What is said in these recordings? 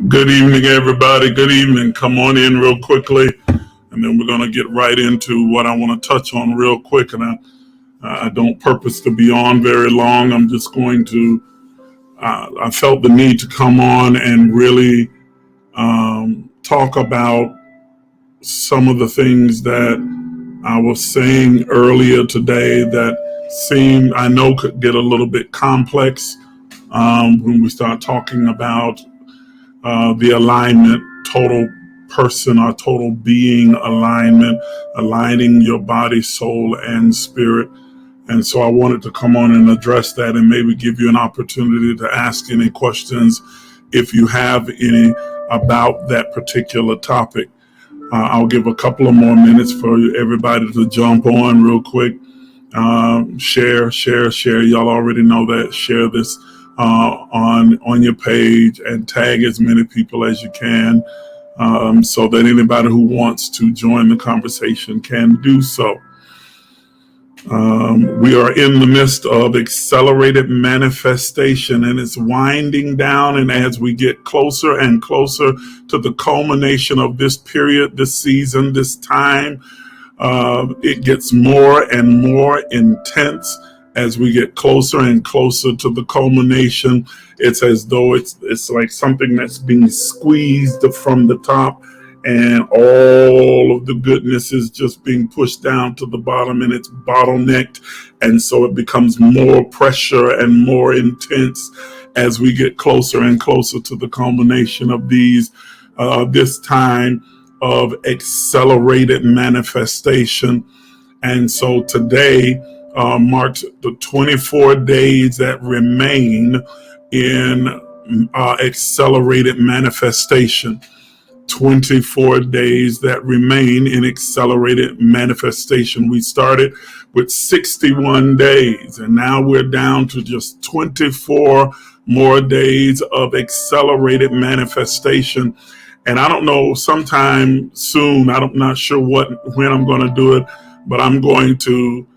Good evening, everybody. Good evening. Come on in real quickly, and then we're going to get right into what I want to touch on real quick. And I don't purpose to be on very long. I'm just going to, I felt the need to come on and really talk about some of the things that I was saying earlier today that I know could get a little bit complex when we start talking about the alignment, total person or total being alignment, aligning your body, soul, and spirit. And so I wanted to come on and address that and maybe give you an opportunity to ask any questions if you have any about that particular topic. I'll give a couple of more minutes for everybody to jump on real quick. Share. Y'all already know that. Share this on your page and tag as many people as you can, so that anybody who wants to join the conversation can do so. We are in the midst of accelerated manifestation, and it's winding down. And as we get closer and closer to the culmination of this period, this season, this time, it gets more and more intense. As we get closer and closer to the culmination, it's as though it's like something that's being squeezed from the top, and all of the goodness is just being pushed down to the bottom, and it's bottlenecked. And so it becomes more pressure and more intense as we get closer and closer to the culmination of this time of accelerated manifestation. And so today marks the 24 days that remain in accelerated manifestation. 24 days that remain in accelerated manifestation. We started with 61 days, and now we're down to just 24 more days of accelerated manifestation. And I don't know, sometime soon, I'm not sure when I'm going to do it, but I'm going to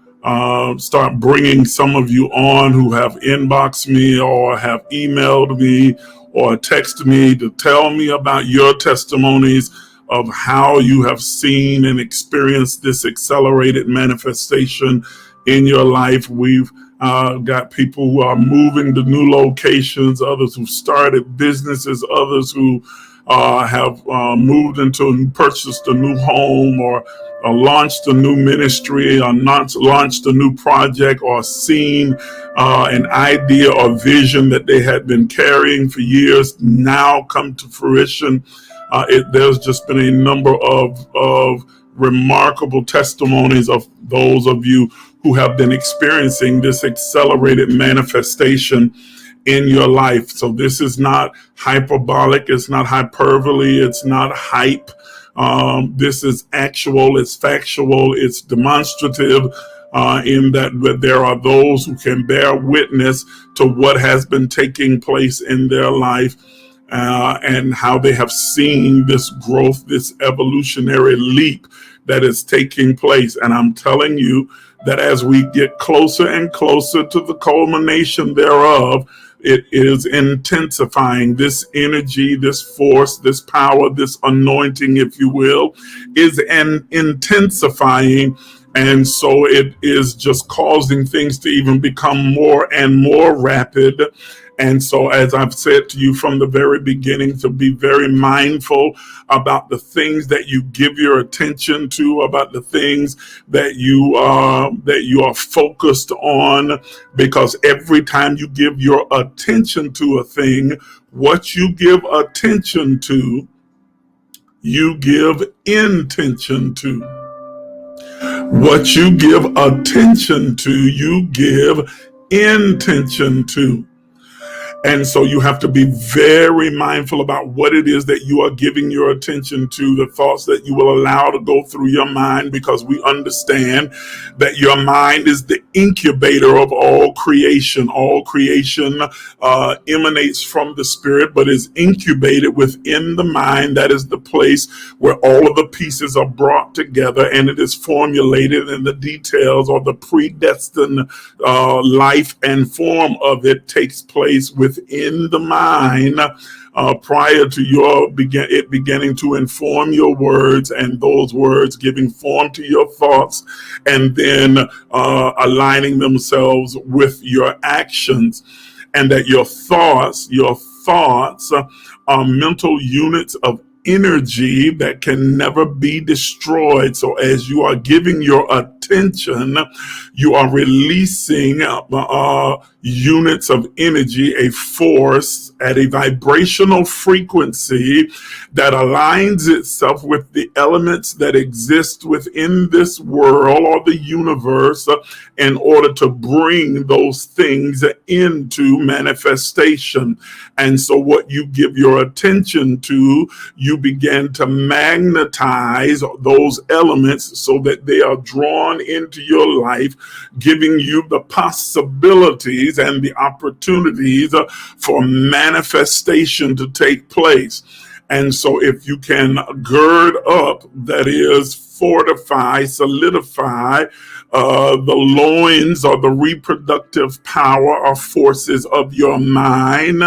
start bringing some of you on who have inboxed me or have emailed me or texted me to tell me about your testimonies of how you have seen and experienced this accelerated manifestation in your life. We've got people who are moving to new locations, others who started businesses, others who have moved into and purchased a new home, or launched a new ministry, or launched a new project, or seen an idea or vision that they had been carrying for years now come to fruition. There's just been a number of remarkable testimonies of those of you who have been experiencing this accelerated manifestation in your life. So this is not hyperbolic, it's not hyperbole, it's not hype. This is actual, it's factual, it's demonstrative, in that there are those who can bear witness to what has been taking place in their life, and how they have seen this growth, this evolutionary leap that is taking place. And I'm telling you that as we get closer and closer to the culmination thereof, it is intensifying. This energy, this force, this power, this anointing, if you will, is intensifying. And so it is just causing things to even become more and more rapid. And so, as I've said to you from the very beginning, to be very mindful about the things that you give your attention to, about the things that you are focused on, because every time you give your attention to a thing, what you give attention to, you give intention to. What you give attention to, you give intention to. And so you have to be very mindful about what it is that you are giving your attention to, the thoughts that you will allow to go through your mind, because we understand that your mind is the incubator of all creation. All creation emanates from the spirit, but is incubated within the mind. That is the place where all of the pieces are brought together, and it is formulated, and the details or the predestined life and form of it takes place within the mind prior to it beginning to inform your words, and those words giving form to your thoughts, and then aligning themselves with your actions. And that your thoughts are mental units of energy that can never be destroyed. So as you are giving your attention, you are releasing units of energy, a force at a vibrational frequency that aligns itself with the elements that exist within this world or the universe in order to bring those things into manifestation. And so what you give your attention to, you begin to magnetize those elements so that they are drawn into your life, giving you the possibilities and the opportunities for manifestation to take place. And so if you can gird up, that is, fortify, solidify the loins or the reproductive power or forces of your mind,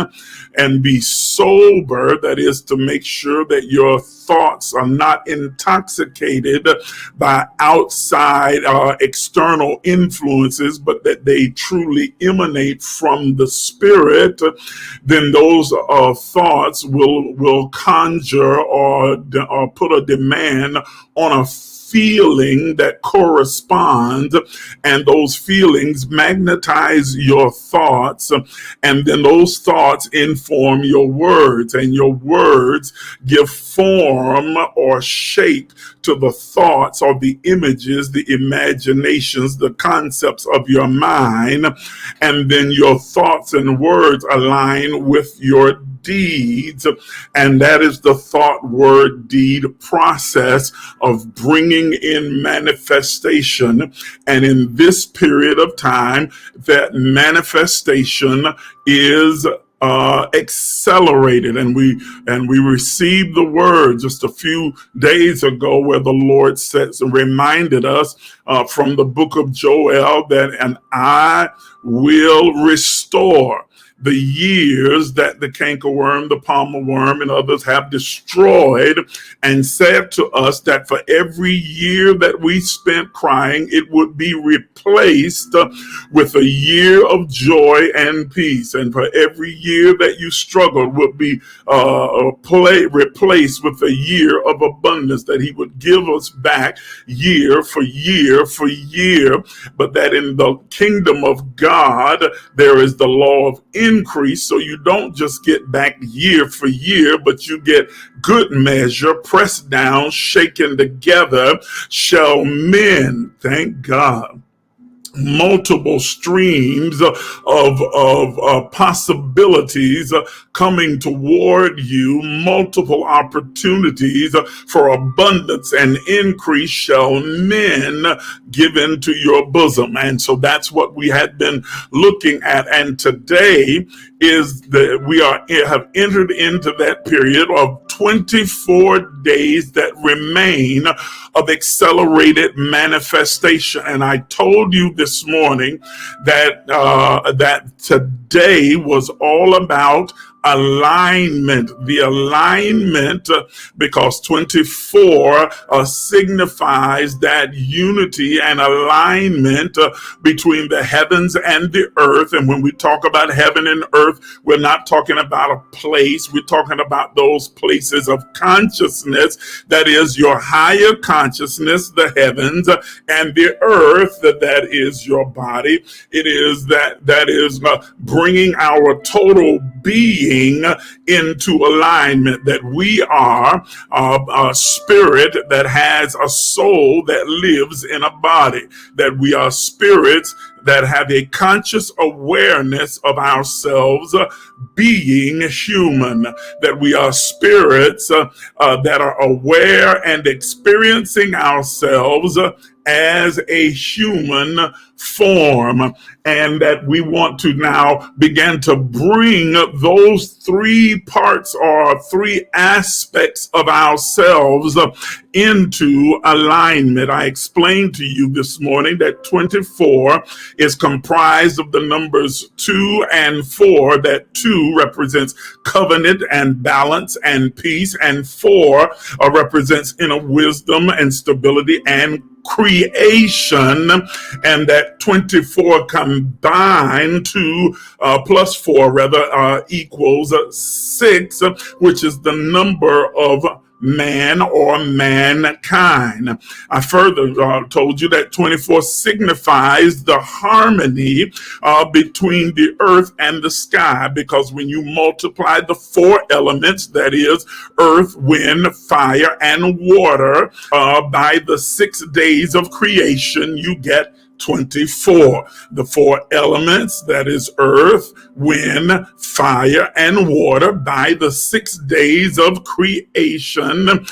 and be sober, that is, to make sure that your thoughts are not intoxicated by outside external influences, but that they truly emanate from the Spirit, then those thoughts will conjure or put a demand on a feeling that corresponds, and those feelings magnetize your thoughts, and then those thoughts inform your words, and your words give form or shape to the thoughts or the images, the imaginations, the concepts of your mind, and then your thoughts and words align with your deeds, and that is the thought, word, deed process of bringing in manifestation. And in this period of time, that manifestation is accelerated, and we received the word just a few days ago where the Lord reminded us from the book of Joel that, and I will restore the years that the cankerworm, the palmer worm, and others have destroyed, and said to us that for every year that we spent crying, it would be replaced with a year of joy and peace. And for every year that you struggled would be replaced with a year of abundance, that he would give us back year for year for year. But that in the kingdom of God, there is the law of increase, so you don't just get back year for year, but you get good measure, pressed down, shaken together, shall men, thank God, multiple streams of possibilities coming toward you, multiple opportunities for abundance and increase shall men give into your bosom. And so that's what we had been looking at. And today is that we have entered into that period of 24 days that remain of accelerated manifestation. And I told you this morning that that today was all about alignment, the alignment, because 24 signifies that unity and alignment between the heavens and the earth. And when we talk about heaven and earth, we're not talking about a place, we're talking about those places of consciousness, that is your higher consciousness, the heavens, and the earth, that is your body. It is that is bringing our total being into alignment, that we are a spirit that has a soul that lives in a body, that we are spirits that have a conscious awareness of ourselves being human, that we are spirits that are aware and experiencing ourselves as a human form, and that we want to now begin to bring those three parts or three aspects of ourselves into alignment. I explained to you this morning that 24 is comprised of the numbers 2 and 4, that 2 2 represents covenant and balance and peace, and 4 represents inner wisdom and stability and creation, and that 24 combined to plus 4 rather equals 6, which is the number of man or mankind. I further told you that 24 signifies the harmony between the earth and the sky, because when you multiply the 4 elements, that is earth, wind, fire, and water, by the 6 days of creation, you get 24. The 4 elements, that is earth, wind, fire, and water, by the 6 days of creation,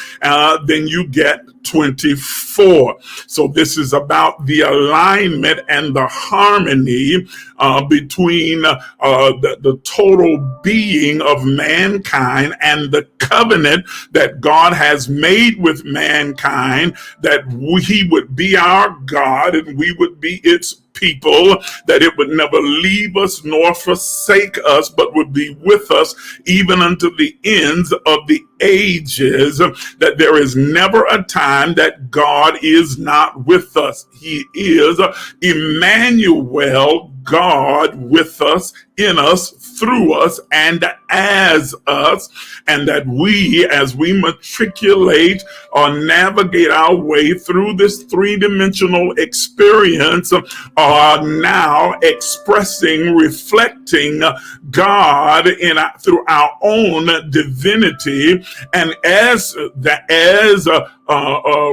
then you get 24. So this is about the alignment and the harmony between the total being of mankind and the covenant that God has made with mankind, that he would be our God and we would be its people, that it would never leave us nor forsake us, but would be with us even unto the ends of the ages, that there is never a time that God is not with us. He is Emmanuel, God with us, in us, through us, and as us, and that we, as we matriculate or navigate our way through this three-dimensional experience, are now expressing, reflecting God through our own divinity, and as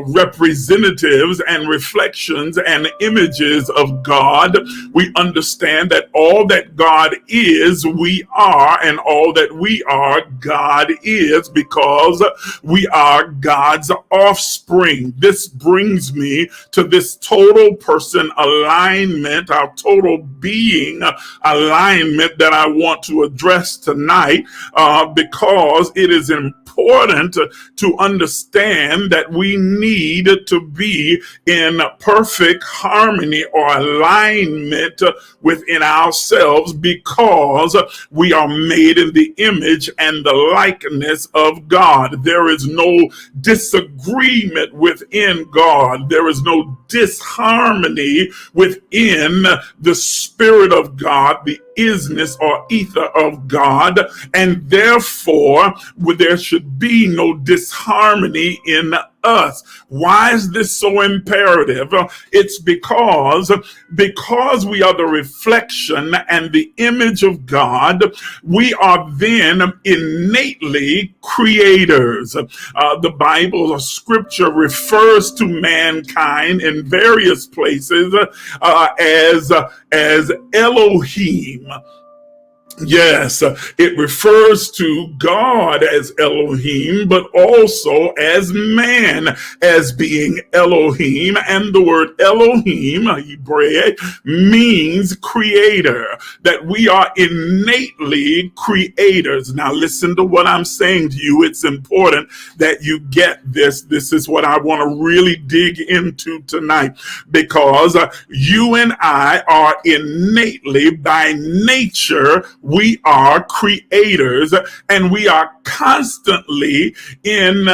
representatives and reflections and images of God, we understand that all that God is, we are, and all that we are, God is, because we are God's offspring. This brings me to this total person alignment, our total being alignment that I want to address tonight, because it is important to understand that we need to be in perfect harmony or alignment within ourselves, because we are made in the image and the likeness of God. There is no disagreement within God. There is no disharmony within the Spirit of God, the isness or ether of God, and therefore there should be no disharmony in us. Why is this so imperative? It's because we are the reflection and the image of God, we are then innately creators. The Bible or scripture refers to mankind in various places as Elohim. Yes, it refers to God as Elohim, but also as man as being Elohim. And the word Elohim, Hebraic, means creator, that we are innately creators. Now listen to what I'm saying to you. It's important that you get this. This is what I want to really dig into tonight, because you and I are innately, by nature, we are creators, and we are constantly in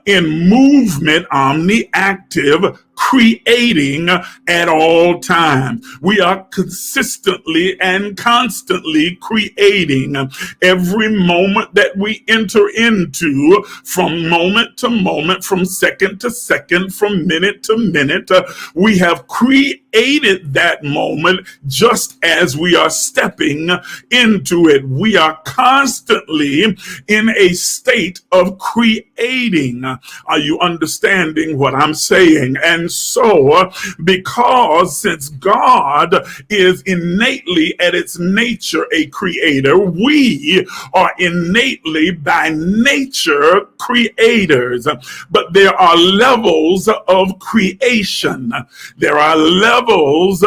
movement, omniactive, creating at all times. We are consistently and constantly creating. Every moment that we enter into, from moment to moment, from second to second, from minute to minute, we have created that moment just as we are stepping into it. We are constantly in a state of creating. Are you understanding what I'm saying? And so, because since God is innately at its nature a creator, we are innately by nature creators. But there are levels of creation. There are levels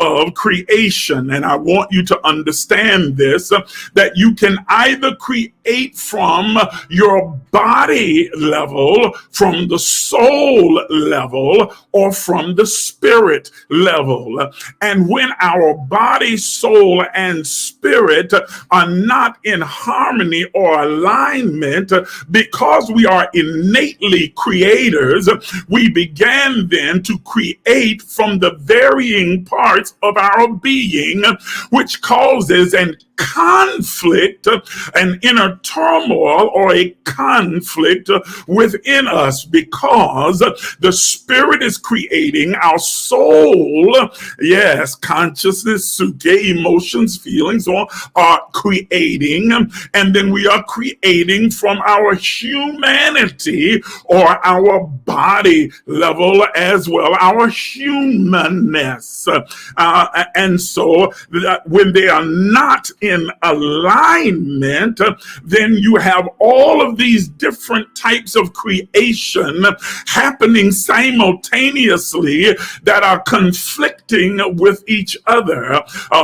of creation, and I want you to understand this, that you can either create create from your body level, from the soul level, or from the spirit level. And when our body, soul, and spirit are not in harmony or alignment, because we are innately creators, we began then to create from the varying parts of our being, which causes an conflict, an inner turmoil, or a conflict within us, because the spirit is creating, our soul, yes, consciousness, suke, emotions, feelings, are creating, and then we are creating from our humanity or our body level as well, our humanness. And so when they are not in alignment, then you have all of these different types of creation happening simultaneously that are conflicting with each other.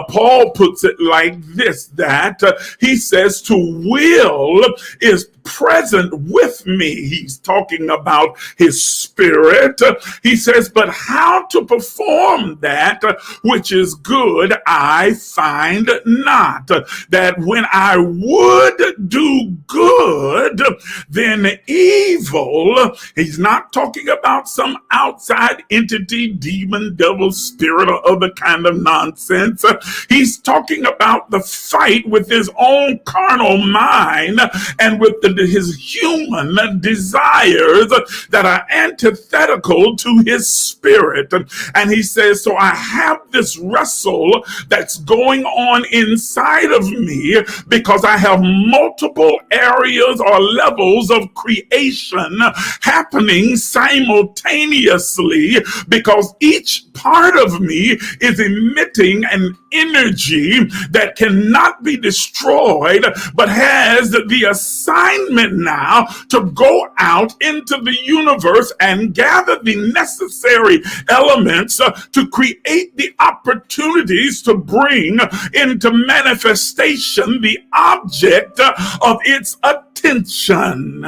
Paul puts it like this, that he says to will is present with me. He's talking about his spirit. He says, but how to perform that which is good, I find not. That when I would do good, then evil, he's not talking about some outside entity, demon, devil, spirit, or other kind of nonsense. He's talking about the fight with his own carnal mind and with his human desires that are antithetical to his spirit. And he says, so I have this wrestle that's going on inside of me because I have multiple areas or levels of creation happening simultaneously, because each part of me is emitting an energy that cannot be destroyed, but has the assignment now to go out into the universe and gather the necessary elements to create the opportunities to bring into manifestation the object of its attention.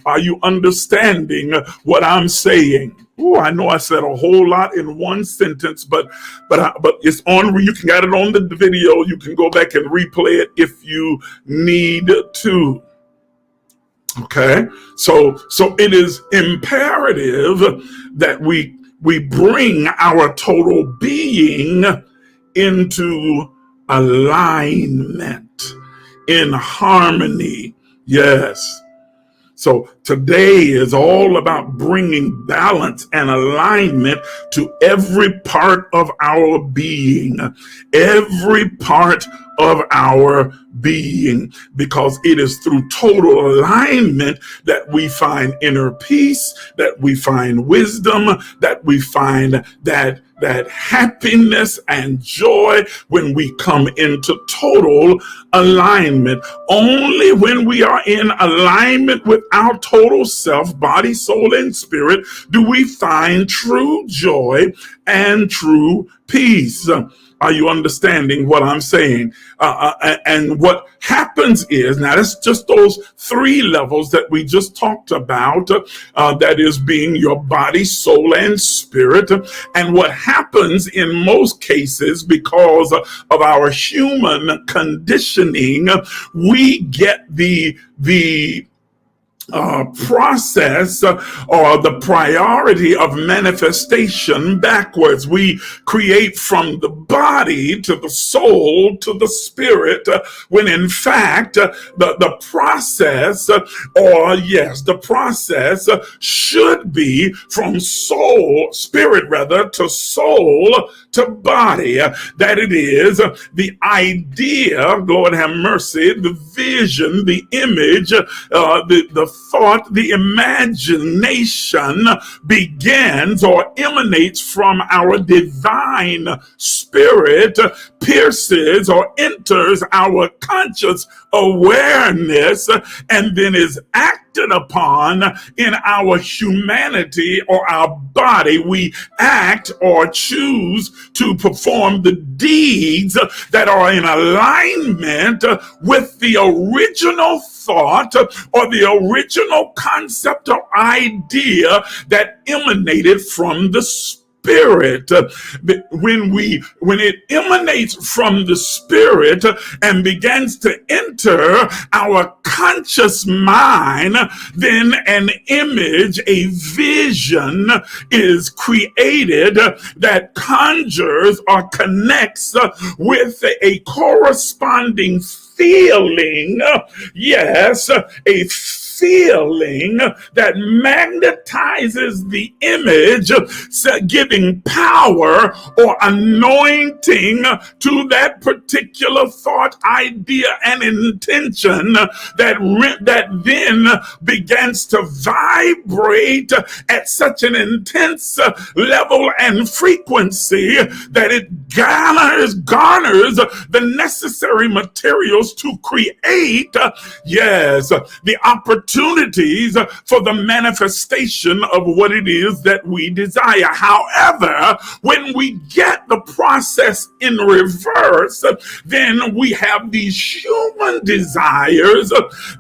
Are you understanding what I'm saying? Oh, I know I said a whole lot in one sentence, but it's on. You can get it on the video. You can go back and replay it if you need to. Okay, so it is imperative that we bring our total being into alignment, in harmony. Yes. So today is all about bringing balance and alignment to every part of our being, every part of our being, because it is through total alignment that we find inner peace, that we find wisdom, that we find that happiness and joy when we come into total alignment. Only when we are in alignment with our total self, body, soul, and spirit, do we find true joy and true peace. Are you understanding what I'm saying? And what happens is, now that's just those three levels that we just talked about, that is being your body, soul, and spirit. And what happens in most cases, because of our human conditioning, we get the process or the priority of manifestation backwards. We create from the body to the soul to the spirit, when in fact the process, the process should be from spirit to soul to body. That it is the idea, Lord have mercy, the vision, the image, the thought, the imagination begins or emanates from our divine spirit spirit pierces or enters our conscious awareness and then is acted upon in our humanity or our body. We act or choose to perform the deeds that are in alignment with the original thought or the original concept or idea that emanated from the Spirit. When it emanates from the Spirit and begins to enter our conscious mind, then an image, a vision is created that conjures or connects with a corresponding feeling. Yes, a feeling that magnetizes the image, giving power or anointing to that particular thought, idea, and intention that then begins to vibrate at such an intense level and frequency that it garners the necessary materials to create, the opportunities for the manifestation of what it is that we desire. However, when we get the process in reverse, then we have these human desires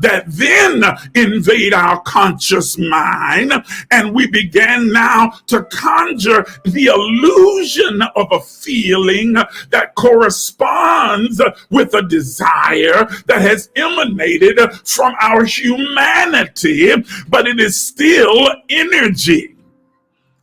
that then invade our conscious mind, and we begin now to conjure the illusion of a feeling that corresponds with a desire that has emanated from our humanity, but it is still energy.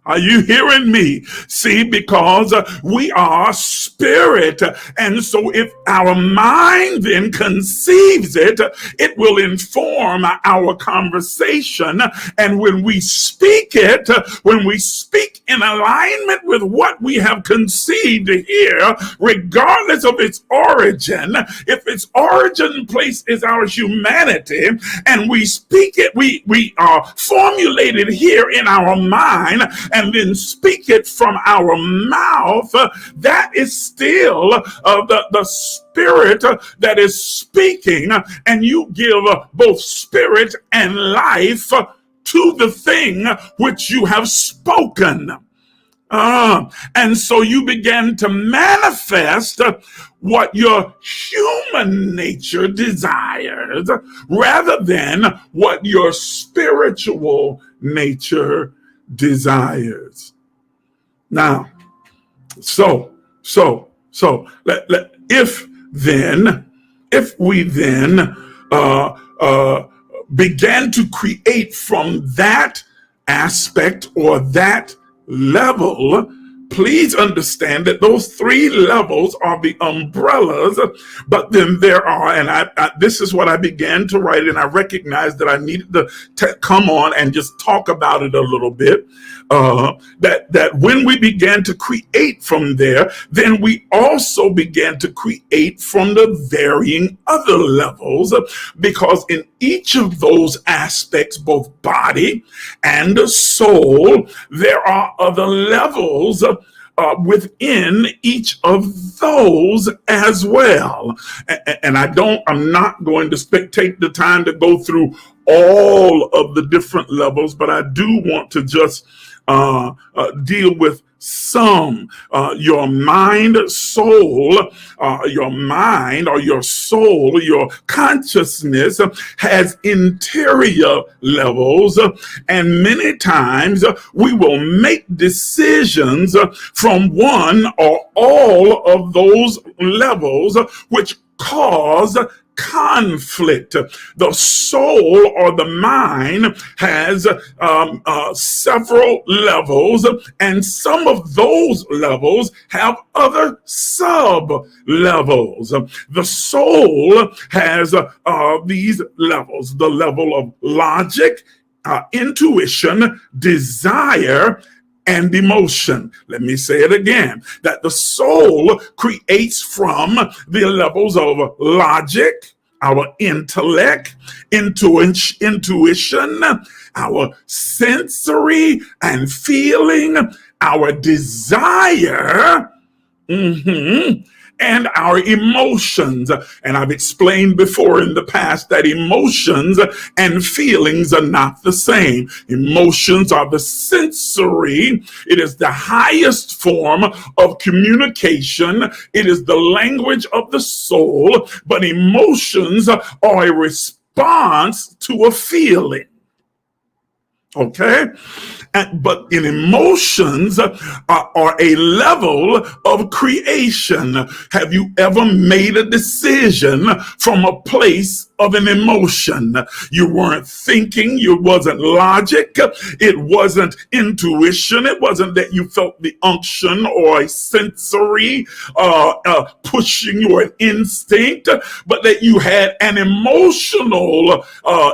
Are you hearing me? See, because we are spirit. And so if our mind then conceives it, it will inform our conversation. And when we speak it, when we speak in alignment with what we have conceived here, regardless of its origin, if its origin place is our humanity, and we speak it, we are formulated here in our mind, and then speak it from our mouth, that is still the spirit that is speaking, and you give both spirit and life to the thing which you have spoken. And so you begin to manifest what your human nature desires rather than what your spiritual nature desires. Now, if we then began to create from that aspect or that level, please understand that those three levels are the umbrellas, but then there are, and this is what I began to write, and I recognized that I needed to come on and just talk about it a little bit, that when we began to create from there, then we also began to create from the varying other levels, because in each of those aspects, both body and soul, there are other levels within each of those as well. And I'm not going to take the time to go through all of the different levels, but I do want to just deal with some. Your mind, soul, your mind or your soul, your consciousness has interior levels, and many times we will make decisions from one or all of those levels, which cause conflict. The soul or the mind has several levels, and some of those levels have other sub levels. The soul has these levels: the level of logic, intuition, desire, and emotion. Let me say it again, that the soul creates from the levels of logic, our intellect, intuition, our sensory and feeling, our desire, Mhm. And our emotions. And I've explained before in the past that emotions and feelings are not the same. Emotions are the sensory, it is the highest form of communication, it is the language of the soul, but emotions are a response to a feeling. Okay? But in emotions are a level of creation. Have you ever made a decision from a place of an emotion? You weren't thinking, it wasn't logic, it wasn't intuition, it wasn't that you felt the unction or a sensory pushing or an instinct, but that you had an emotional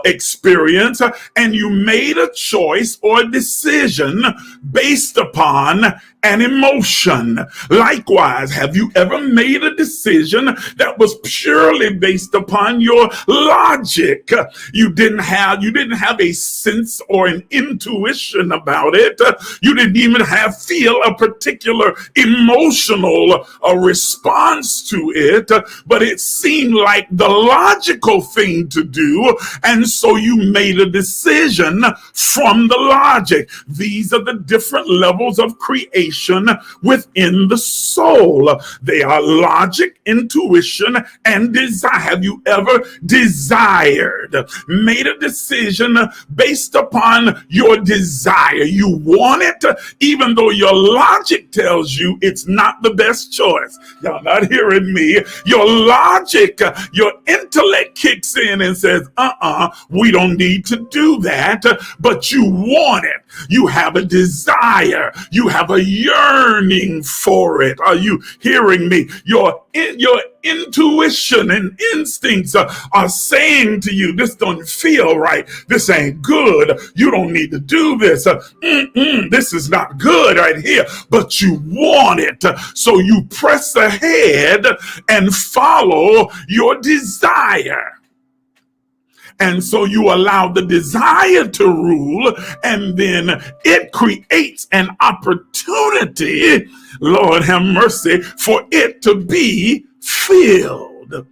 experience and you made a choice or a decision based upon an emotion. Likewise, have you ever made a decision that was purely based upon your logic? You didn't have a sense or an intuition about it. You didn't even feel a particular emotional response to it, but it seemed like the logical thing to do, and so you made a decision from the logic. These are the different levels of creation within the soul. They are logic, intuition, and desire. Have you ever desired, made a decision based upon your desire? You want it, even though your logic tells you it's not the best choice. Y'all not hearing me? Your logic, your intellect kicks in and says, we don't need to do that, but you want it. You have a desire. You have a yearning for it. Are you hearing me? Your intuition and instincts are saying to you, this don't feel right. This ain't good. You don't need to do this. This is not good right here, but you want it. So you press ahead and follow your desire. And so you allow the desire to rule, and then it creates an opportunity, Lord have mercy, for it to be filled.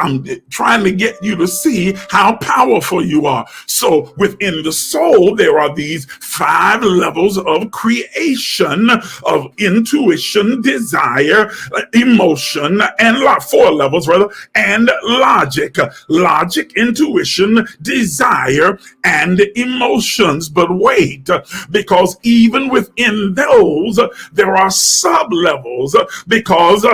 I'm trying to get you to see how powerful you are. So within the soul, there are these 5 levels of creation, of intuition, desire, emotion, and 4 levels rather, and logic. Logic, intuition, desire, and emotions. But wait, because even within those, there are sub-levels, because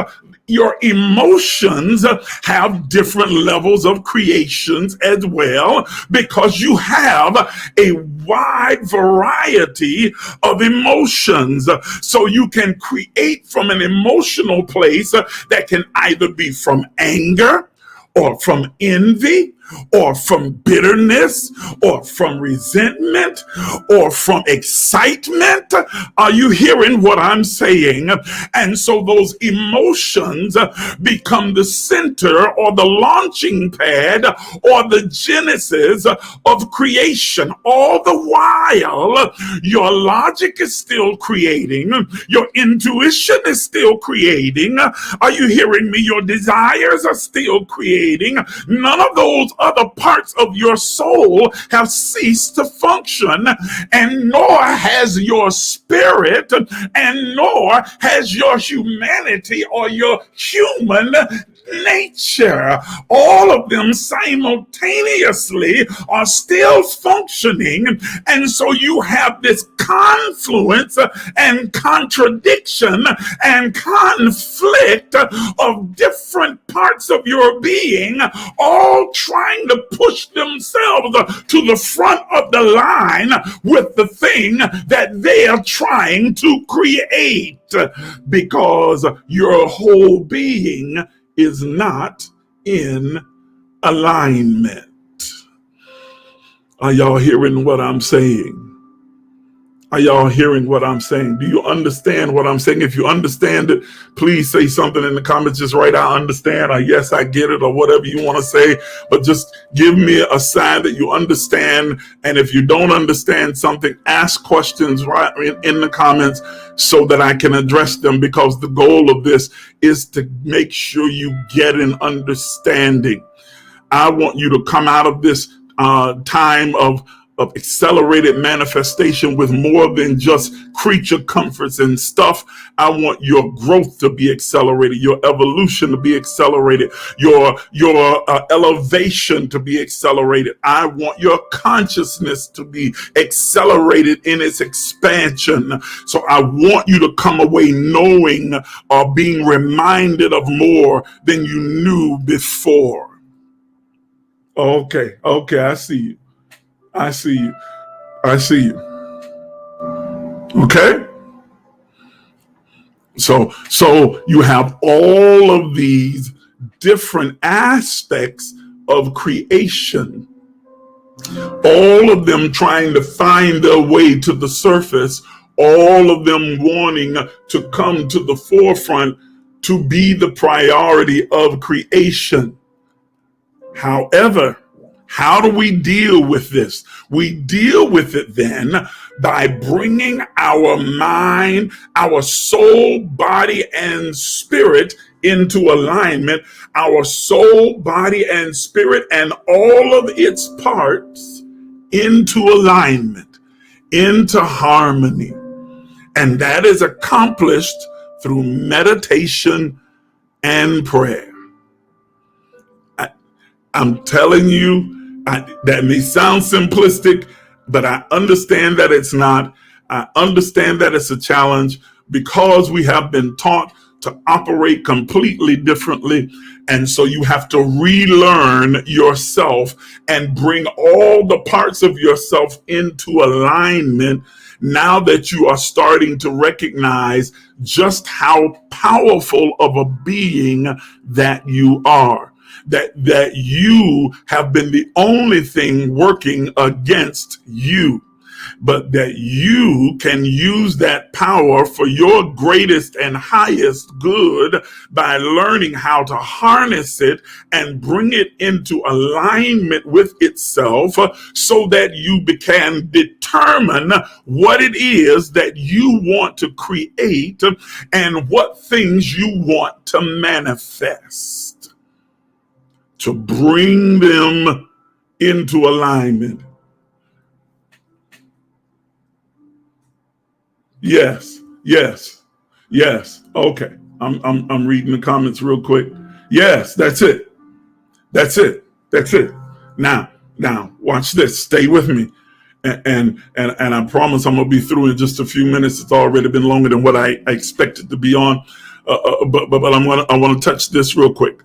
your emotions have different levels of creations as well, because you have a wide variety of emotions. So you can create from an emotional place that can either be from anger, or from envy, or from bitterness, or from resentment, or from excitement. Are you hearing what I'm saying? And so those emotions become the center or the launching pad or the genesis of creation. All the while, your logic is still creating, your intuition is still creating. Are you hearing me? Your desires are still creating. None of those other parts of your soul have ceased to function, and nor has your spirit, and nor has your humanity or your human nature. All of them simultaneously are still functioning, and so you have this confluence and contradiction and conflict of different parts of your being, all trying to push themselves to the front of the line with the thing that they are trying to create, because your whole being is not in alignment. Are y'all hearing what I'm saying? Are y'all hearing what I'm saying? Do you understand what I'm saying? If you understand it, please say something in the comments. Just write, I understand, or yes, I get it, or whatever you want to say. But just give me a sign that you understand. And if you don't understand something, ask questions right in the comments so that I can address them, because the goal of this is to make sure you get an understanding. I want you to come out of this time of accelerated manifestation with more than just creature comforts and stuff. I want your growth to be accelerated, your evolution to be accelerated, your elevation to be accelerated. I want your consciousness to be accelerated in its expansion. So I want you to come away knowing or being reminded of more than you knew before. Okay, I see you. I see you. I see you. Okay? So you have all of these different aspects of creation, all of them trying to find their way to the surface, all of them wanting to come to the forefront to be the priority of creation. However, how do we deal with this? We deal with it then by bringing our mind, our soul, body, and spirit into alignment, our soul, body, and spirit, and all of its parts into alignment, into harmony. And that is accomplished through meditation and prayer. I'm telling you, that may sound simplistic, but I understand that it's not. I understand that it's a challenge because we have been taught to operate completely differently. And so you have to relearn yourself and bring all the parts of yourself into alignment now that you are starting to recognize just how powerful of a being that you are. That you have been the only thing working against you, but that you can use that power for your greatest and highest good by learning how to harness it and bring it into alignment with itself so that you can determine what it is that you want to create and what things you want to manifest, to bring them into alignment. Yes. Okay. I'm reading the comments real quick. Yes, that's it. Now, watch this. Stay with me. And I promise I'm gonna be through in just a few minutes. It's already been longer than what I expected to be on. But I want to touch this real quick.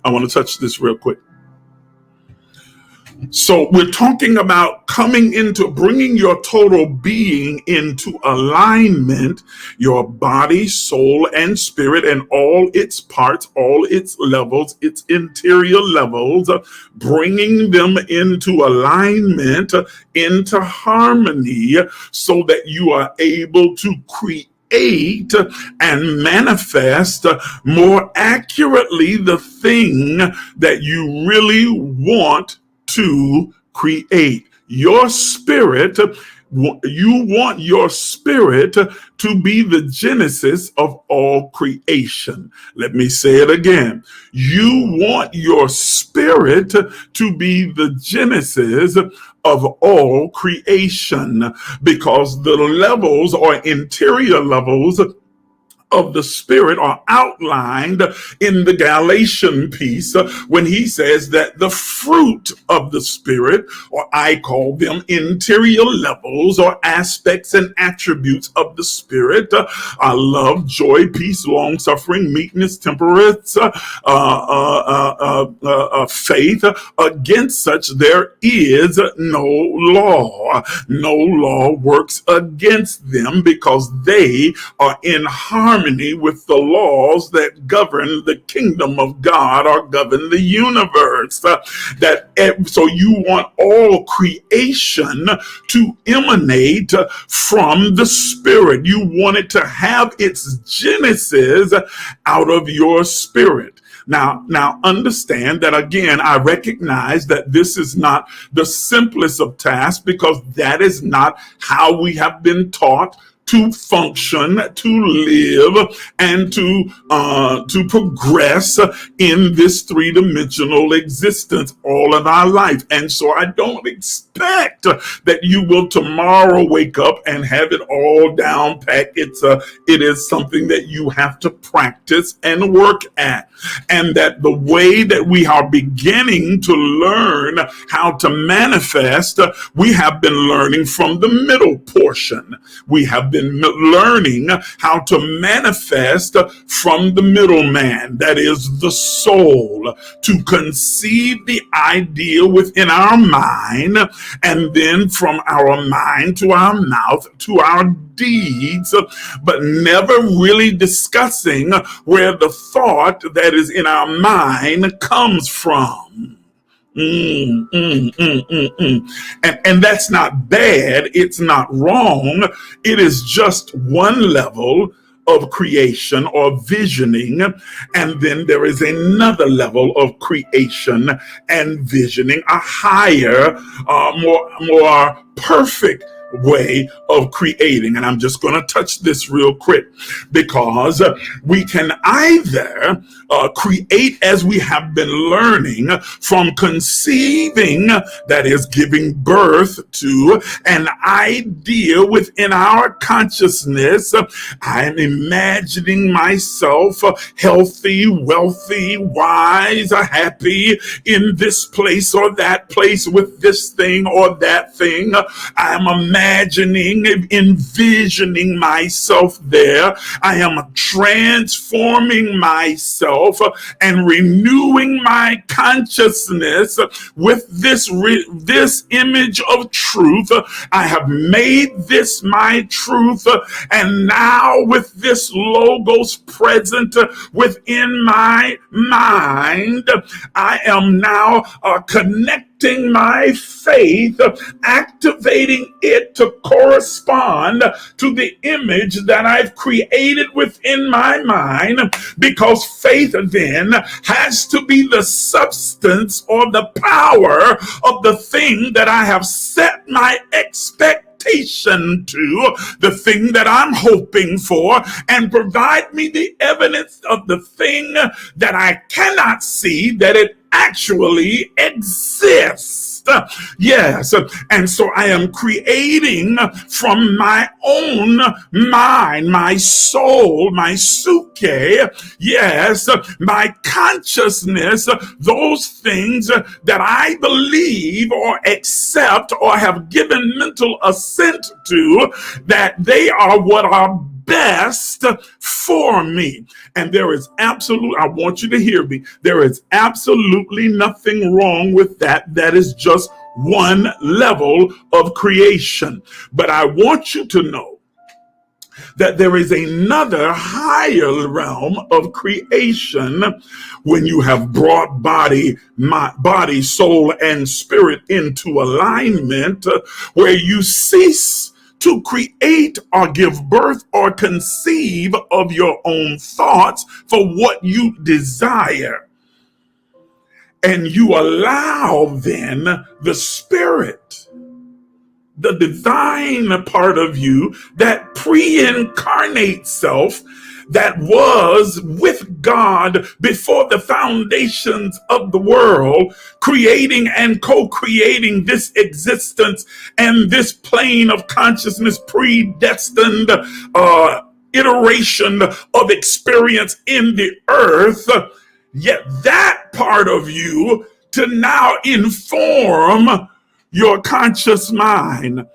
So we're talking about coming into bringing your total being into alignment, your body, soul, and spirit, and all its parts, all its levels, its interior levels, bringing them into alignment, into harmony, so that you are able to create and manifest more accurately the thing that you really want to create. Your spirit, you want your spirit to be the genesis of all creation. Let me say it again. You want your spirit to be the genesis of all creation, because the levels or interior levels of the spirit are outlined in the Galatian piece when he says that the fruit of the spirit, or I call them interior levels or aspects and attributes of the spirit, are love, joy, peace, long suffering, meekness, temperance, faith. Against such there is no law. No law works against them, because they are in harmony harmony with the laws that govern the kingdom of God or govern the universe. So you want all creation to emanate from the Spirit. You want it to have its genesis out of your spirit. Now understand that again, I recognize that this is not the simplest of tasks because that is not how we have been taught to function, to live, and to progress in this three-dimensional existence all of our life. And so I don't expect that you will tomorrow wake up and have it all down pat. It is something that you have to practice and work at. And that the way that we are beginning to learn how to manifest, we have been learning from the middle portion. We have been learning how to manifest from the middleman, that is the soul, to conceive the idea within our mind, and then from our mind to our mouth to our deeds, but never really discussing where the thought that is in our mind comes from. And that's not bad. It's not wrong. It is just one level of creation or visioning. And then there is another level of creation and visioning, a higher, more perfect way of creating. And I'm just going to touch this real quick because we can either create as we have been learning from conceiving, that is giving birth to an idea within our consciousness. I'm imagining myself healthy, wealthy, wise, happy in this place or that place with this thing or that thing. I'm imagining, envisioning myself there. I am transforming myself and renewing my consciousness with this image of truth. I have made this my truth, and now with this logos present within my mind, I am now connecting my faith, activating it to correspond to the image that I've created within my mind, because faith then has to be the substance or the power of the thing that I have set my expectation to, the thing that I'm hoping for, and provide me the evidence of the thing that I cannot see that it actually exists. Yes, and so I am creating from my own mind, my soul, my psyche, yes, my consciousness, those things that I believe or accept or have given mental assent to, that they are what are best for me. And there is I want you to hear me, there is absolutely nothing wrong with that. That is just one level of creation. But I want you to know that there is another higher realm of creation when you have brought body, soul, and spirit into alignment, where you cease to create or give birth or conceive of your own thoughts for what you desire. And you allow then the spirit, the divine part of you, that pre-incarnate self that was with God before the foundations of the world, creating and co-creating this existence and this plane of consciousness, predestined iteration of experience in the earth. Yet that part of you to now inform your conscious mind.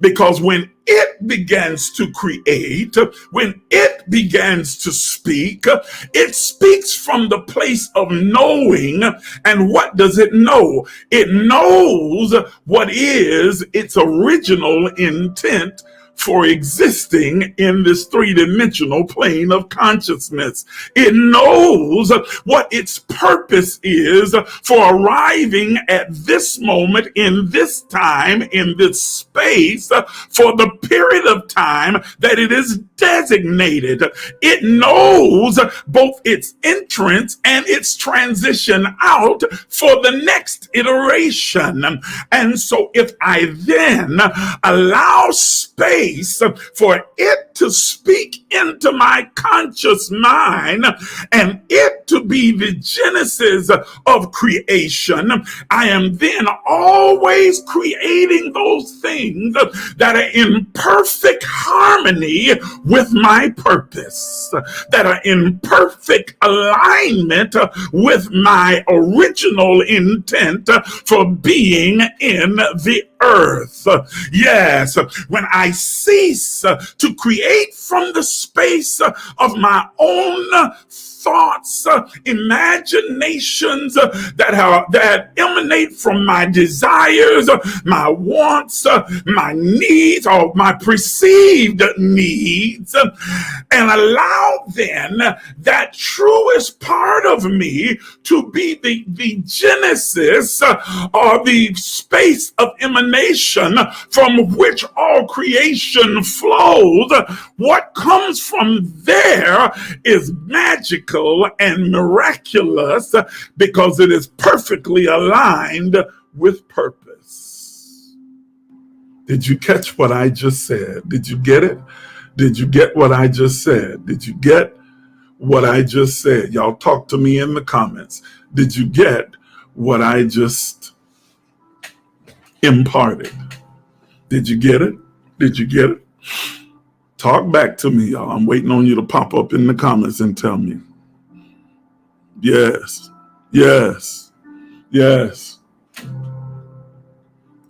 Because when it begins to create, when it begins to speak, it speaks from the place of knowing. And what does it know? It knows what is its original intent for existing in this three-dimensional plane of consciousness. It knows what its purpose is for arriving at this moment, in this time, in this space, for the period of time that it is designated. It knows both its entrance and its transition out for the next iteration. And so if I then allow space for it to speak into my conscious mind and it to be the genesis of creation, I am then always creating those things that are in perfect harmony with my purpose, that are in perfect alignment with my original intent for being in the earth. Yes, when I cease to create from the space of my own thoughts, imaginations that emanate from my desires, my wants, my needs, or my perceived needs, and allow then that truest part of me to be the genesis or the space of emanation from which all creation flows. What comes from there is magical and miraculous because it is perfectly aligned with purpose. Did you catch what I just said? Did you get it? Did you get what I just said? Did you get what I just said? Y'all talk to me in the comments. Did you get what I just imparted? Did you get it? Did you get it? Talk back to me, y'all. I'm waiting on you to pop up in the comments and tell me. Yes, yes, yes.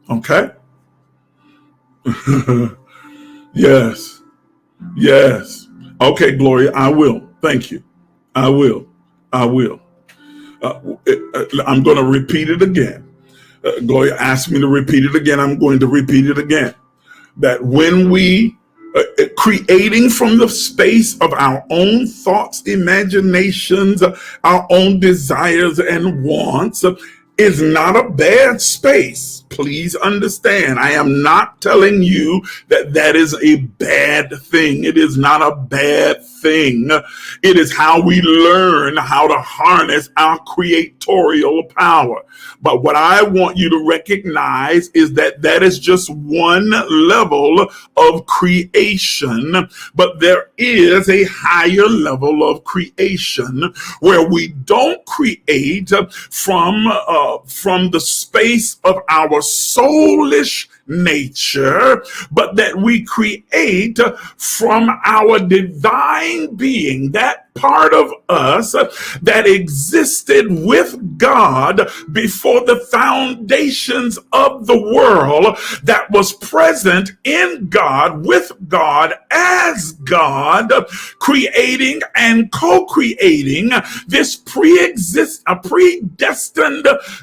Okay? Yes, yes. Okay, Gloria, I will. Thank you. I will. I'm going to repeat it again. Gloria asked me to repeat it again. I'm going to repeat it again. That when we creating from the space of our own thoughts, imaginations, our own desires and wants is not a bad space. Please understand, I am not telling you that that is a bad thing. It is not a bad thing. It is how we learn how to harness our creatorial power. But what I want you to recognize is that that is just one level of creation, but there is a higher level of creation where we don't create from the space of our soulish nature, but that we create from our divine being, that part of us that existed with God before the foundations of the world, that was present in God, with God, as God, creating and co-creating this predestined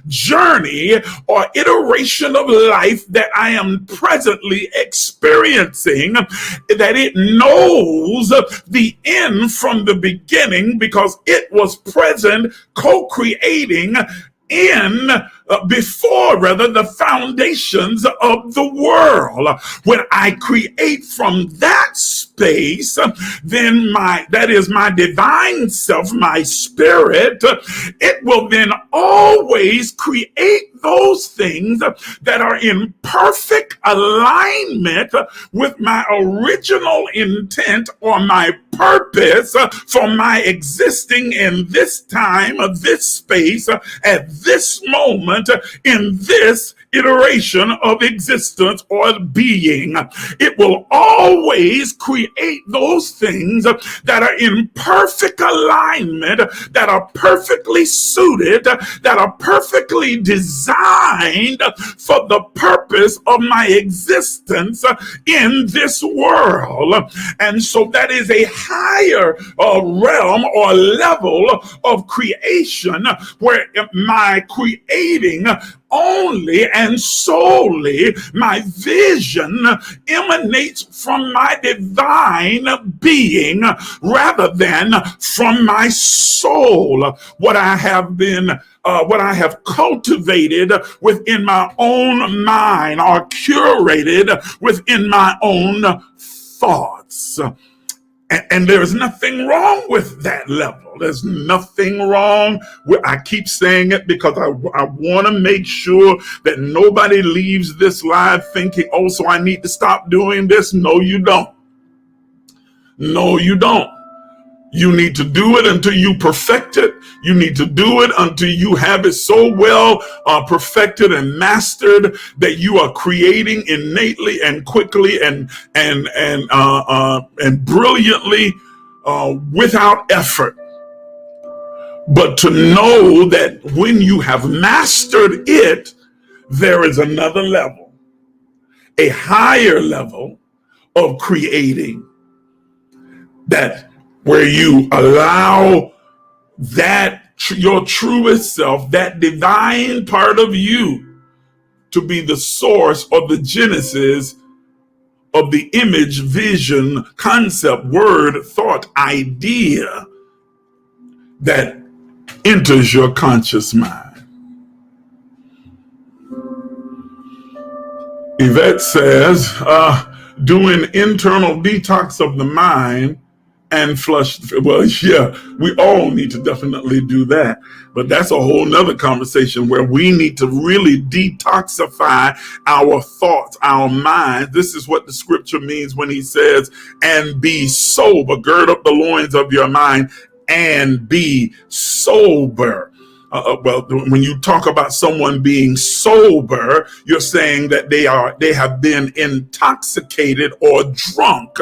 journey or iteration of life that I am presently experiencing, that it knows the end from the beginning because it was present co-creating in before the foundations of the world. When I create from that space, then that is my divine self, my spirit, it will then always create those things that are in perfect alignment with my original intent or my purpose for my existing in this time, this space, at this moment, in this iteration of existence or being. It will always create those things that are in perfect alignment, that are perfectly suited, that are perfectly designed for the purpose of my existence in this world. And so that is a higher realm or level of creation where my creating only and solely my vision emanates from my divine being rather than from my soul. What I have cultivated within my own mind or curated within my own thoughts. And there's nothing wrong with that level. There's nothing wrong with, I keep saying it because I want to make sure that nobody leaves this live thinking, oh, so I need to stop doing this. No, you don't. No, you don't. You need to do it until you perfect it. You need to do it until you have it so well perfected and mastered that you are creating innately and quickly and brilliantly without effort. But to know that when you have mastered it, there is another level, a higher level of creating that where you allow that your truest self, that divine part of you, to be the source or the genesis of the image, vision, concept, word, thought, idea that enters your conscious mind. Yvette says, doing internal detox of the mind and flush. Well, yeah, we all need to definitely do that. But that's a whole nother conversation where we need to really detoxify our thoughts, our minds. This is what the scripture means when he says, and be sober, gird up the loins of your mind and be sober. Well, when you talk about someone being sober, you're saying that they have been intoxicated or drunk.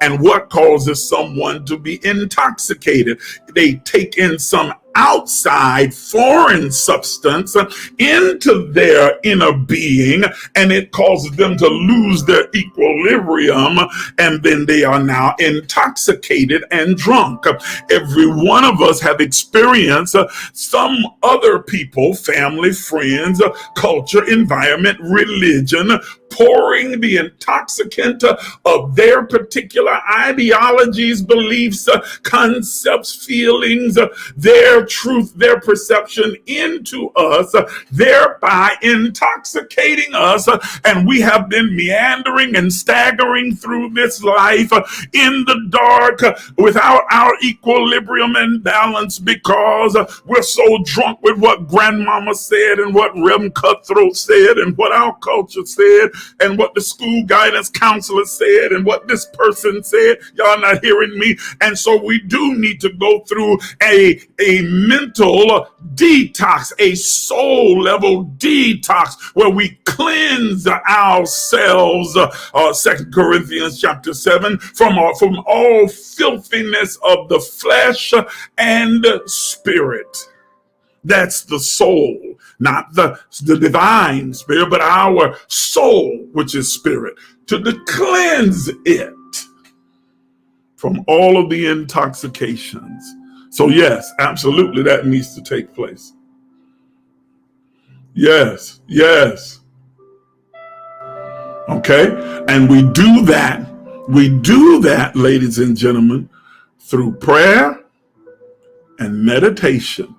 And what causes someone to be intoxicated? They take in some outside foreign substance into their inner being, and it causes them to lose their equilibrium, and then they are now intoxicated and drunk. Every one of us have experienced some other people, family, friends, culture, environment, religion, pouring the intoxicant of their particular ideologies, beliefs, concepts, feelings, their truth, their perception into us, thereby intoxicating us. And we have been meandering and staggering through this life in the dark without our equilibrium and balance because we're so drunk with what grandmama said and what Rem Cutthroat said and what our culture said and what the school guidance counselor said and what this person said. Y'all not hearing me? And so we do need to go through a mental detox, a soul level detox where we cleanse ourselves, 2 Corinthians chapter 7, from all filthiness of the flesh and spirit. That's the soul, not the divine spirit, but our soul, which is spirit, to cleanse it from all of the intoxications. So yes, absolutely, that needs to take place. Yes. Okay, and we do that, ladies and gentlemen, through prayer and meditation.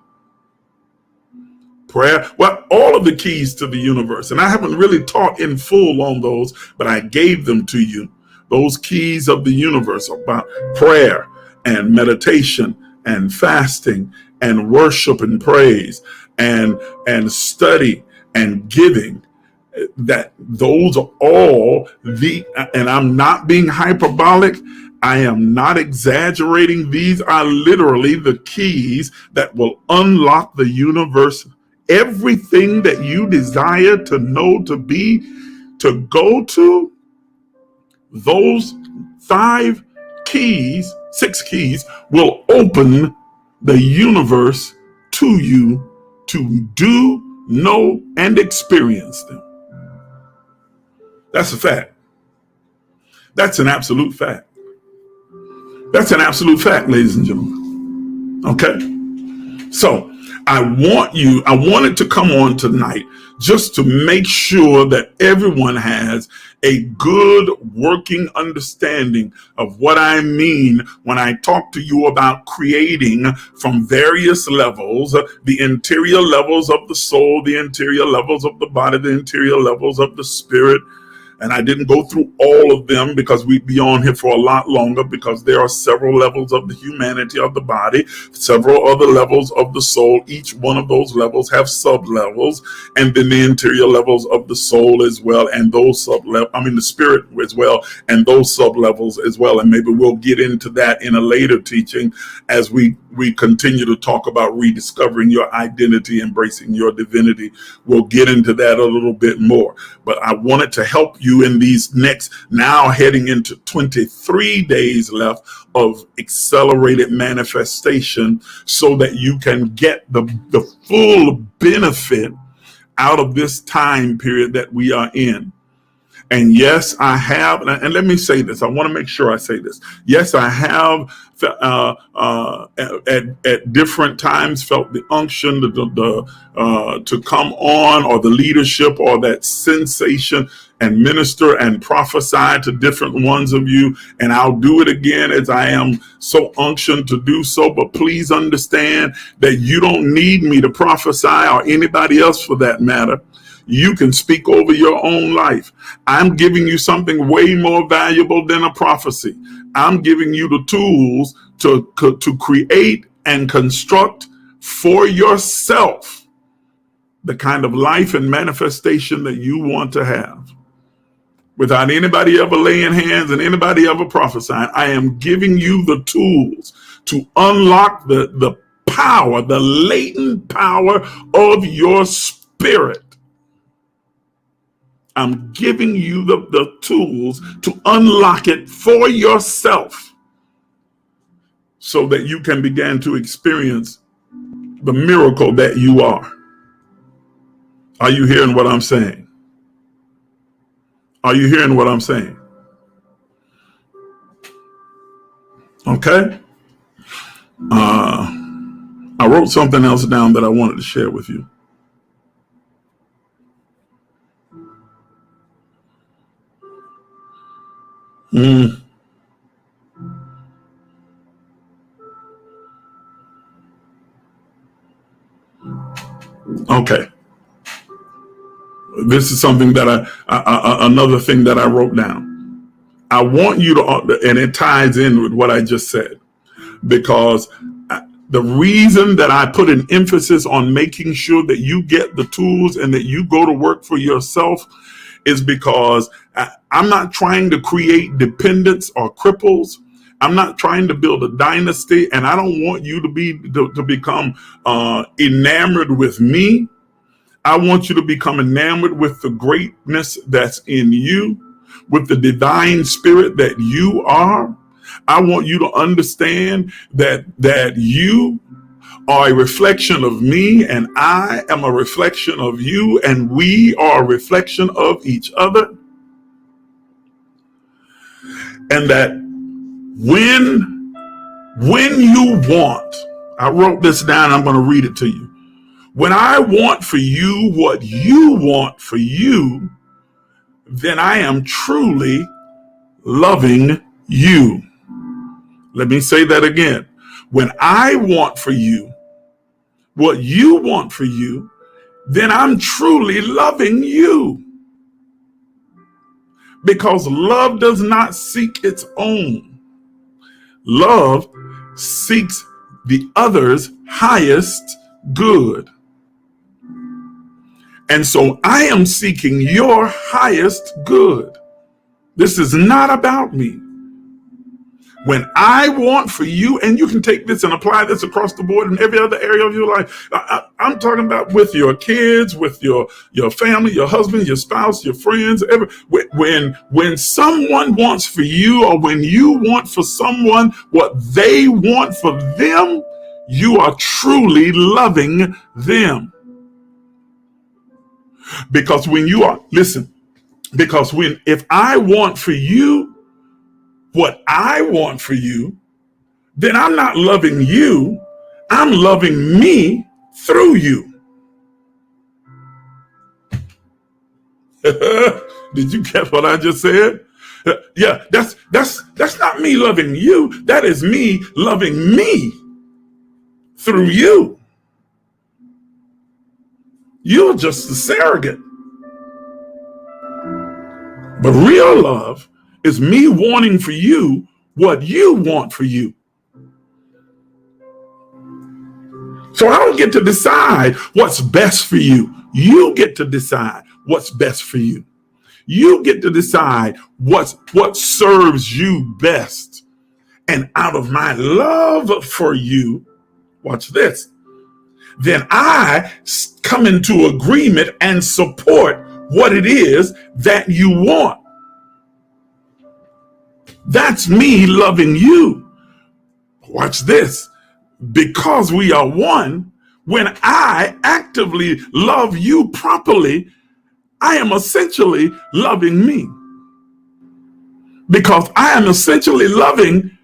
Prayer, well, all of the keys to the universe, and I haven't really taught in full on those, but I gave them to you. Those keys of the universe about prayer and meditation and fasting and worship and praise and study and giving. That those are all and I'm not being hyperbolic. I am not exaggerating. These are literally the keys that will unlock the universe. Everything that you desire to know, to be, to go to, those 6 keys will open the universe to you to do, know, and experience them. That's a fact. That's an absolute fact. That's an absolute fact, ladies and gentlemen. Okay? So I wanted to come on tonight just to make sure that everyone has a good working understanding of what I mean when I talk to you about creating from various levels, the interior levels of the soul, the interior levels of the body, the interior levels of the spirit. And I didn't go through all of them because we'd be on here for a lot longer, because there are several levels of the humanity of the body, several other levels of the soul. Each one of those levels have sub levels, and then the interior levels of the soul as well, and those the spirit as well, and those sub levels as well. And maybe we'll get into that in a later teaching as we continue to talk about rediscovering your identity, embracing your divinity. We'll get into that a little bit more, but I wanted to help you in these next, now heading into 23 days left of accelerated manifestation, so that you can get the full benefit out of this time period that we are in. And yes, I have, and let me say this, I want to make sure I say this. Yes, I have at different times felt the unction to come on, or the leadership, or that sensation, and minister and prophesy to different ones of you. And I'll do it again, as I am so unctioned to do so. But please understand that you don't need me to prophesy, or anybody else for that matter. You can speak over your own life. I'm giving you something way more valuable than a prophecy. I'm giving you the tools to create and construct for yourself the kind of life and manifestation that you want to have, without anybody ever laying hands and anybody ever prophesying. I am giving you the tools to unlock the power, the latent power of your spirit. I'm giving you the tools to unlock it for yourself, so that you can begin to experience the miracle that you are. Are you hearing what I'm saying? Are you hearing what I'm saying? Okay. I wrote something else down that I wanted to share with you. Okay. This is something that another thing that I wrote down. I want you to, and it ties in with what I just said, because the reason that I put an emphasis on making sure that you get the tools and that you go to work for yourself is because I'm not trying to create dependents or cripples. I'm not trying to build a dynasty, and I don't want you to become enamored with me. I want you to become enamored with the greatness that's in you, with the divine spirit that you are. I want you to understand that you are a reflection of me, and I am a reflection of you, and we are a reflection of each other. And that when you want, I wrote this down, I'm going to read it to you. When I want for you what you want for you, then I am truly loving you. Let me say that again. When I want for you what you want for you, then I'm truly loving you. Because love does not seek its own. Love seeks the other's highest good. And so I am seeking your highest good. This is not about me. When I want for you, and you can take this and apply this across the board in every other area of your life. I'm talking about with your kids, with your family, your husband, your spouse, your friends. When someone wants for you, or when you want for someone what they want for them, you are truly loving them. Because when you are, listen, because if I want for you what I want for you, then I'm not loving you, I'm loving me through you. Did you catch what I just said? Yeah, that's not me loving you. That is me loving me through you. You're just a surrogate. But real love is me wanting for you what you want for you. So I don't get to decide what's best for you. You get to decide what's best for you. You get to decide what serves you best. And out of my love for you, watch this, then I come into agreement and support what it is that you want. That's me loving you. Watch this. Because we are one, when I actively love you properly, I am essentially loving me. Because I am essentially loving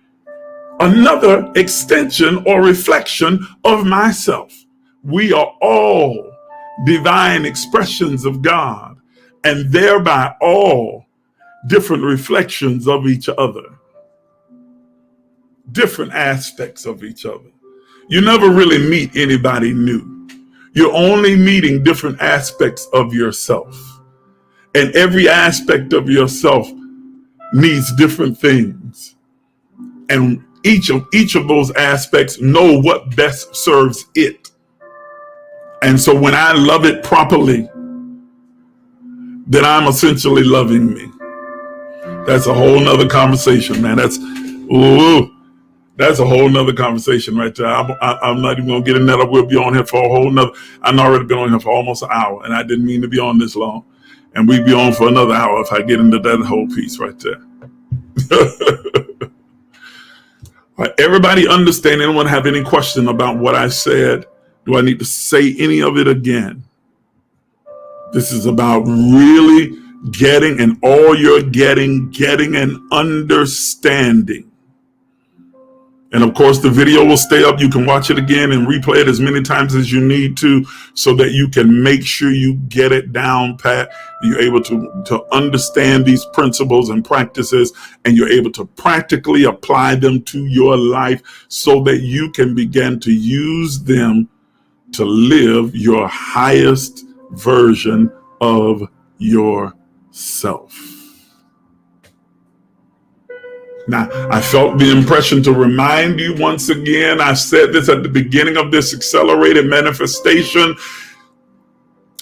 another extension or reflection of myself. We are all divine expressions of God, and thereby all different reflections of each other, different aspects of each other. You never really meet anybody new. You're only meeting different aspects of yourself. And every aspect of yourself needs different things. And each of those aspects know what best serves it. And so when I love it properly, then I'm essentially loving me. That's a whole nother conversation, man. That's a whole nother conversation right there. I'm not even gonna get in that. I will be on here for a whole nother. I've already been on here for almost an hour, and I didn't mean to be on this long. And we'd be on for another hour if I get into that whole piece right there. All right, everybody understand? Anyone have any question about what I said? Do I need to say any of it again? This is about really getting, and all you're getting an understanding. And of course, the video will stay up. You can watch it again and replay it as many times as you need to, so that you can make sure you get it down pat. You're able to understand these principles and practices, and you're able to practically apply them to your life so that you can begin to use them to live your highest version of yourself. Now, I felt the impression to remind you once again. I said this at the beginning of this accelerated manifestation,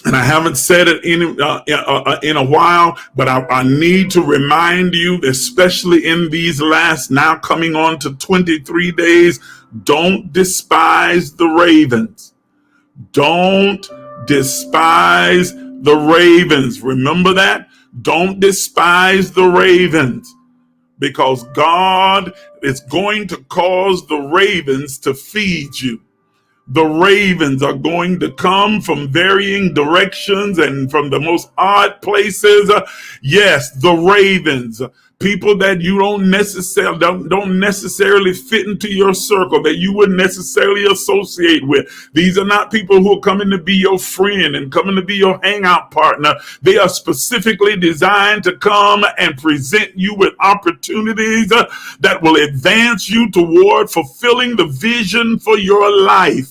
and I haven't said it in a while, but I need to remind you, especially in these last, now coming on to 23 days, don't despise the ravens. Don't despise the ravens. Remember that? Don't despise the ravens. Because God is going to cause the ravens to feed you. The ravens are going to come from varying directions and from the most odd places. Yes, the ravens, people that you don't necessarily fit into your circle, that you wouldn't necessarily associate with. These are not people who are coming to be your friend and coming to be your hangout partner. They are specifically designed to come and present you with opportunities that will advance you toward fulfilling the vision for your life.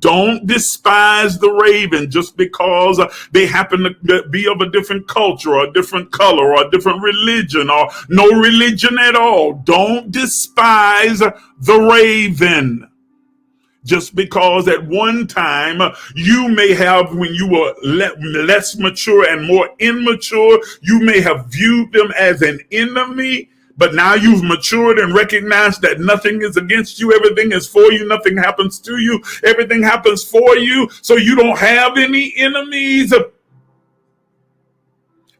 Don't despise the raven just because they happen to be of a different culture or a different color or a different religion or no religion at all. Don't despise the raven. Just because at one time you may have, when you were less mature and more immature, you may have viewed them as an enemy. But now you've matured and recognized that nothing is against you. Everything is for you. Nothing happens to you. Everything happens for you. So you don't have any enemies.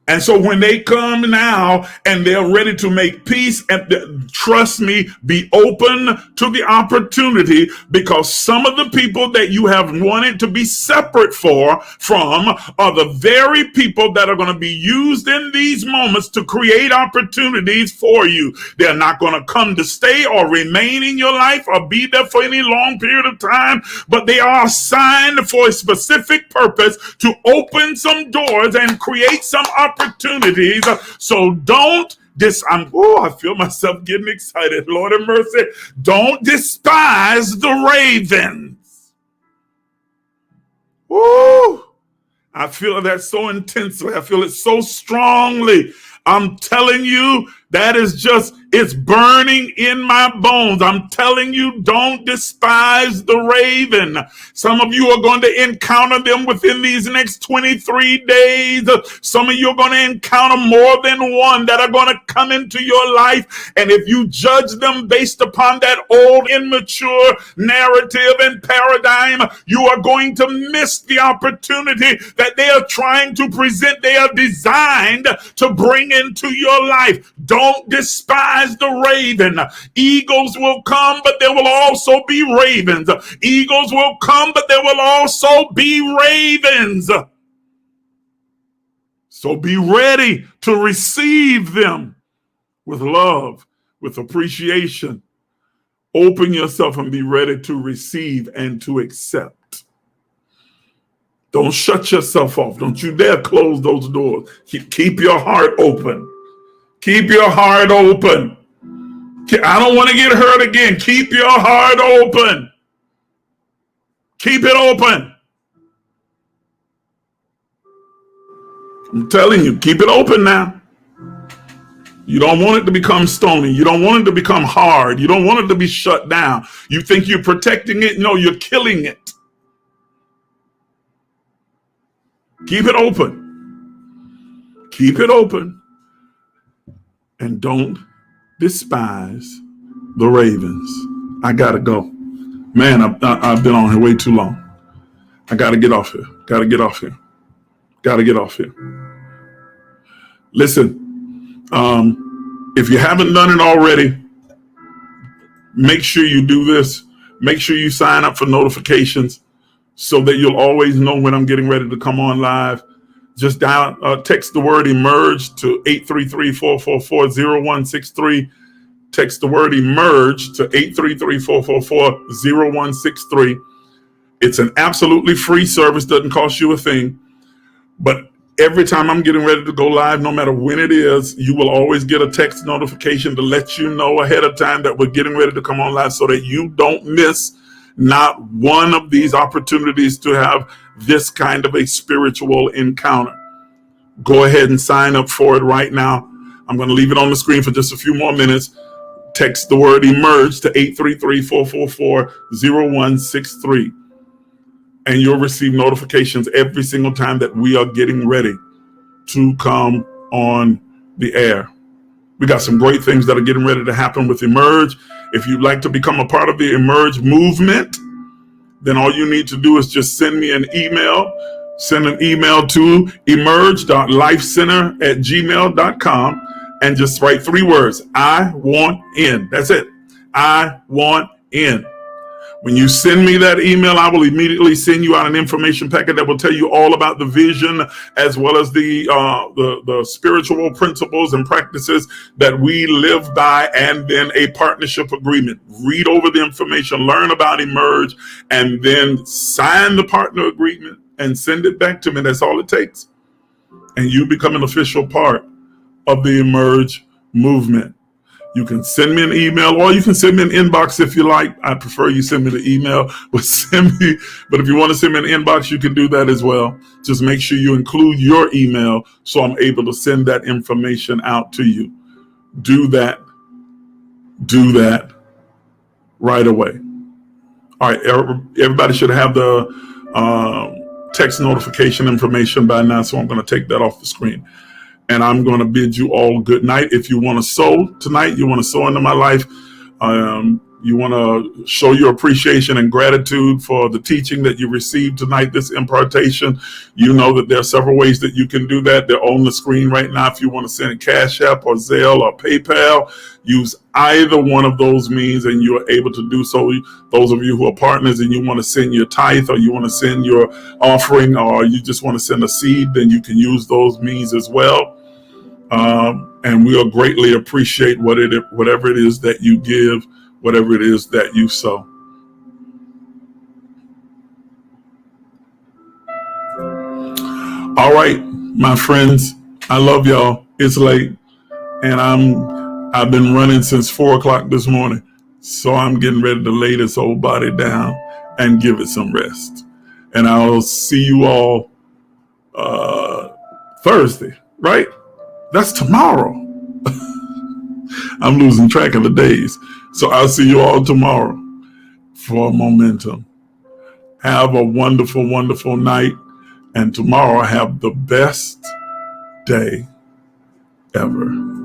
And so when they come now and they're ready to make peace, and trust me, be open to the opportunity, because some of the people that you have wanted to be separate from are the very people that are going to be used in these moments to create opportunities for you. They're not going to come to stay or remain in your life or be there for any long period of time, but they are assigned for a specific purpose to open some doors and create some opportunities. So don't I feel myself getting excited. Lord have mercy. Don't despise the ravens. Woo! I feel that so intensely. I feel it so strongly. I'm telling you, that is just, it's burning in my bones. I'm telling you, don't despise the raven. Some of you are going to encounter them within these next 23 days. Some of you are going to encounter more than one that are going to come into your life. And if you judge them based upon that old, immature narrative and paradigm, you are going to miss the opportunity that they are trying to present. They are designed to bring into your life. Don't despise the raven. Eagles will come, but there will also be ravens. Eagles will come, but there will also be ravens. So be ready to receive them with love, with appreciation. Open yourself and be ready to receive and to accept. Don't shut yourself off. Don't you dare close those doors. Keep your heart open. Keep your heart open. I don't want to get hurt again. Keep your heart open. Keep it open. I'm telling you, keep it open now. You don't want it to become stony. You don't want it to become hard. You don't want it to be shut down. You think you're protecting it? No, you're killing it. Keep it open. Keep it open. And don't despise the ravens. I gotta go. Man, I've been on here way too long. I gotta get off here. Gotta get off here. Listen, if you haven't done it already, make sure you do this. Make sure you sign up for notifications so that you'll always know when I'm getting ready to come on live. Just text the word emerge to 833-444-0163. Text the word emerge to 833-444-0163. It's an absolutely free service, doesn't cost you a thing. But every time I'm getting ready to go live, no matter when it is, you will always get a text notification to let you know ahead of time that we're getting ready to come on live, so that you don't miss not one of these opportunities to have this kind of a spiritual encounter. Go ahead and sign up for it right now. I'm going to leave it on the screen for just a few more minutes. Text the word emerge to 833-444-0163. And you'll receive notifications every single time that we are getting ready to come on the air. We got some great things that are getting ready to happen with Emerge. If you'd like to become a part of the Emerge movement, then all you need to do is just send me an email. Send an email to emerge.lifecenter@gmail.com and just write 3 words. I want in. That's it. I want in. When you send me that email, I will immediately send you out an information packet that will tell you all about the vision, as well as the spiritual principles and practices that we live by, and then a partnership agreement. Read over the information, learn about Emerge, and then sign the partner agreement and send it back to me. That's all it takes. And you become an official part of the Emerge movement. You can send me an email, or you can send me an inbox if you like. I prefer you send me the email, but if you want to send me an inbox, you can do that as well. Just make sure you include your email so I'm able to send that information out to you. Do that right away. All right, everybody should have the text notification information by now, so I'm going to take that off the screen. And I'm going to bid you all good night. If you want to sow tonight, you want to sow into my life, You want to show your appreciation and gratitude for the teaching that you received tonight, this impartation. You know that there are several ways that you can do that. They're on the screen right now. If you want to send a Cash App or Zelle or PayPal, use either one of those means and you are able to do so. Those of you who are partners and you want to send your tithe, or you want to send your offering, or you just want to send a seed, then you can use those means as well. And we'll greatly appreciate whatever it is that you give, whatever it is that you sow. All right, my friends, I love y'all. It's late, and I've been running since 4:00 this morning, so I'm getting ready to lay this old body down and give it some rest. And I'll see you all Thursday, right? That's tomorrow. I'm losing track of the days. So I'll see you all tomorrow for Momentum. Have a wonderful, wonderful night. And tomorrow have the best day ever.